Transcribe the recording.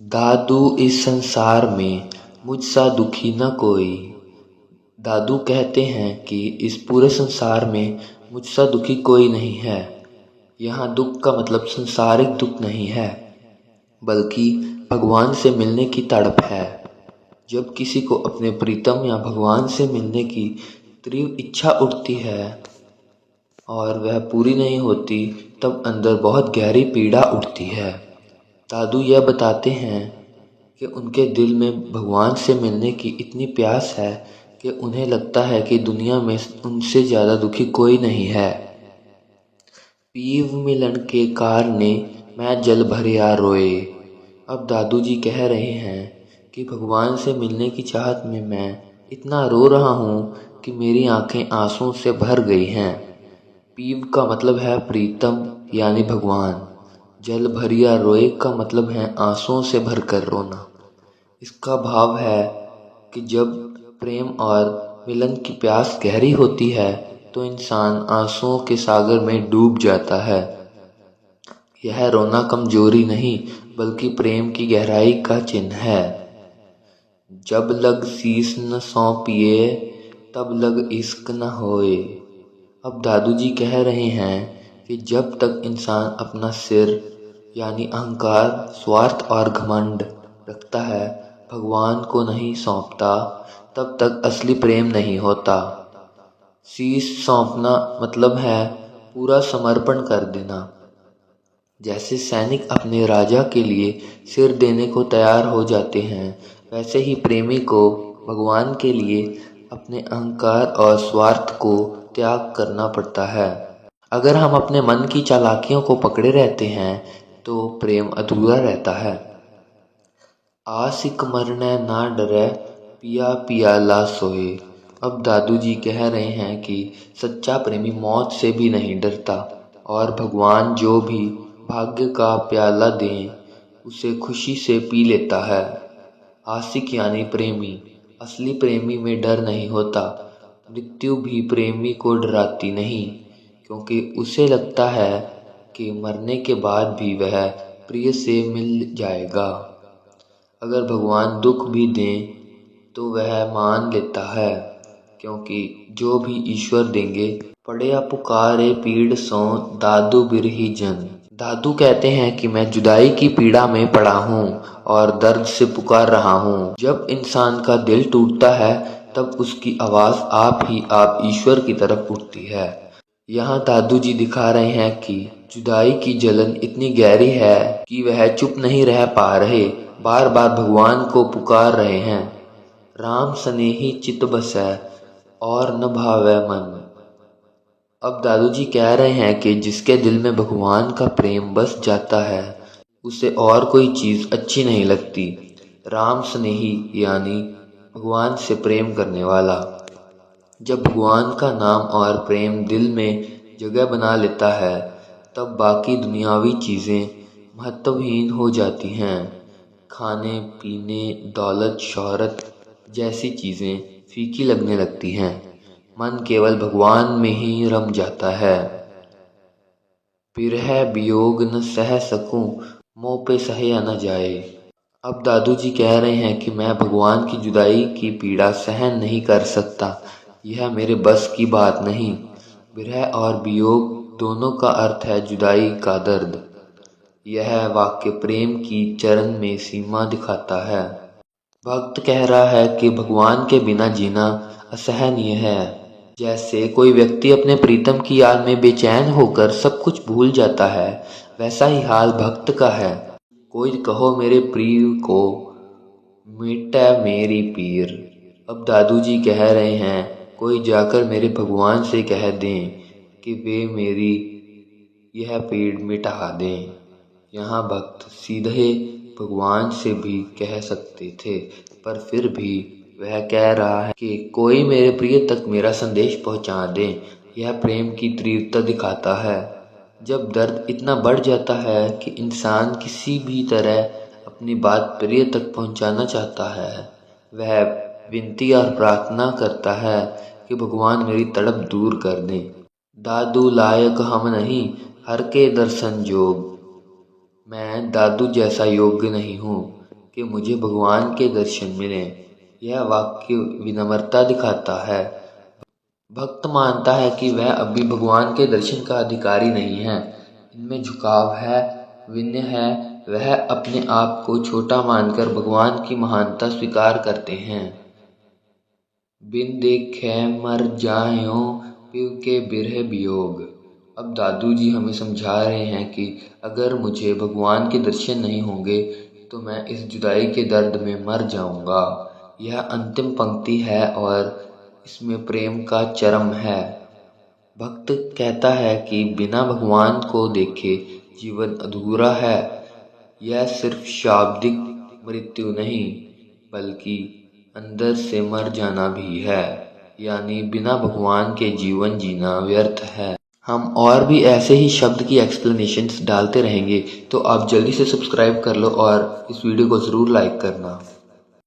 दादू इस संसार में मुझसा दुखी न कोई। दादू कहते हैं कि इस पूरे संसार में मुझसा दुखी कोई नहीं है। यहाँ दुख का मतलब संसारिक दुख नहीं है, बल्कि भगवान से मिलने की तड़प है। जब किसी को अपने प्रीतम या भगवान से मिलने की तीव्र इच्छा उठती है और वह पूरी नहीं होती, तब अंदर बहुत गहरी पीड़ा उठती है। दादू यह बताते हैं कि उनके दिल में भगवान से मिलने की इतनी प्यास है कि उन्हें लगता है कि दुनिया में उनसे ज़्यादा दुखी कोई नहीं है। पीव मिलन के कारणे मैं जल भरिया रोए। अब दादू जी कह रहे हैं कि भगवान से मिलने की चाहत में मैं इतना रो रहा हूँ कि मेरी आंखें आंसुओं से भर गई हैं। पीव का मतलब है प्रीतम यानी भगवान। जल भरिया रोए का मतलब है आंसुओं से भरकर रोना। इसका भाव है कि जब प्रेम और मिलन की प्यास गहरी होती है तो इंसान आंसुओं के सागर में डूब जाता है। यह रोना कमजोरी नहीं, बल्कि प्रेम की गहराई का चिन्ह है। जब लग शीस न सौंपिए, तब लग इश्क न होए। अब दादू जी कह रहे हैं कि जब तक इंसान अपना सिर यानी अहंकार, स्वार्थ और घमंड रखता है, भगवान को नहीं सौंपता, तब तक असली प्रेम नहीं होता। शीश सौंपना मतलब है पूरा समर्पण कर देना। जैसे सैनिक अपने राजा के लिए सिर देने को तैयार हो जाते हैं, वैसे ही प्रेमी को भगवान के लिए अपने अहंकार और स्वार्थ को त्याग करना पड़ता है। अगर हम अपने मन की चालाकियों को पकड़े रहते हैं तो प्रेम अधूरा रहता है। आशिक मरने ना डरे, पिया पिया ला सोए। अब दादू जी कह रहे हैं कि सच्चा प्रेमी मौत से भी नहीं डरता और भगवान जो भी भाग्य का प्याला दें उसे खुशी से पी लेता है। आशिक यानी प्रेमी। असली प्रेमी में डर नहीं होता। मृत्यु भी प्रेमी को डराती नहीं, क्योंकि उसे लगता है कि मरने के बाद भी वह प्रिय से मिल जाएगा। अगर भगवान दुख भी दें तो वह मान लेता है, क्योंकि जो भी ईश्वर देंगे। पड़या पुकारे पीड़ सो दादू बिरही जन। दादू कहते हैं कि मैं जुदाई की पीड़ा में पड़ा हूँ और दर्द से पुकार रहा हूँ। जब इंसान का दिल टूटता है तब उसकी आवाज़ आप ही आप ईश्वर की तरफ उठती है। यहाँ दादू जी दिखा रहे हैं कि जुदाई की जलन इतनी गहरी है कि वह चुप नहीं रह पा रहे, बार बार भगवान को पुकार रहे हैं। राम स्नेही चित बसै और न भावै मन। अब दादू जी कह रहे हैं कि जिसके दिल में भगवान का प्रेम बस जाता है, उसे और कोई चीज़ अच्छी नहीं लगती। राम स्नेही यानी भगवान से प्रेम करने वाला। जब भगवान का नाम और प्रेम दिल में जगह बना लेता है, तब बाकी दुनियावी चीज़ें महत्वहीन हो जाती हैं। खाने पीने, दौलत, शोहरत जैसी चीज़ें फीकी लगने लगती हैं। मन केवल भगवान में ही रम जाता है। बिरह वियोग न सह सकूं, मोह पे सहया न जाए। अब दादू जी कह रहे हैं कि मैं भगवान की जुदाई की पीड़ा सहन नहीं कर सकता। यह मेरे बस की बात नहीं। बिरह और वियोग दोनों का अर्थ है जुदाई का दर्द। यह वाक्य प्रेम की चरण में सीमा दिखाता है। भक्त कह रहा है कि भगवान के बिना जीना असहनीय है। जैसे कोई व्यक्ति अपने प्रीतम की याद में बेचैन होकर सब कुछ भूल जाता है, वैसा ही हाल भक्त का है। कोई कहो मेरे प्रिय को, मिटे मेरी पीर। अब दादू जी कह रहे हैं कोई जाकर मेरे भगवान से कह दें कि वे मेरी यह पीड़ मिटा दें। यहाँ भक्त सीधे भगवान से भी कह सकते थे, पर फिर भी वह कह रहा है कि कोई मेरे प्रिय तक मेरा संदेश पहुँचा दे। यह प्रेम की तीव्रता दिखाता है। जब दर्द इतना बढ़ जाता है कि इंसान किसी भी तरह अपनी बात प्रिय तक पहुँचाना चाहता है, वह विनती और प्रार्थना करता है कि भगवान मेरी तड़प दूर कर दें। दादू लायक हम नहीं, हर के दर्शन जोग। मैं दादू जैसा योग्य नहीं हूँ, कि मुझे भगवान के दर्शन मिलें। यह वाक्य विनम्रता दिखाता है। भक्त मानता है कि वह अभी भगवान के दर्शन का अधिकारी नहीं है। इनमें झुकाव है, विनय है। वह अपने आप को छोटा मानकर भगवान की महानता स्वीकार करते हैं। बिन देखे मर जायो पिव के बिरह वियोग। अब दादू जी हमें समझा रहे हैं कि अगर मुझे भगवान के दर्शन नहीं होंगे तो मैं इस जुदाई के दर्द में मर जाऊंगा। यह अंतिम पंक्ति है और इसमें प्रेम का चरम है। भक्त कहता है कि बिना भगवान को देखे जीवन अधूरा है। यह सिर्फ शाब्दिक मृत्यु नहीं बल्कि अंदर से मर जाना भी है, यानी बिना भगवान के जीवन जीना व्यर्थ है। हम और भी ऐसे ही शब्द की एक्सप्लेनेशंस डालते रहेंगे, तो आप जल्दी से सब्सक्राइब कर लो और इस वीडियो को ज़रूर लाइक करना।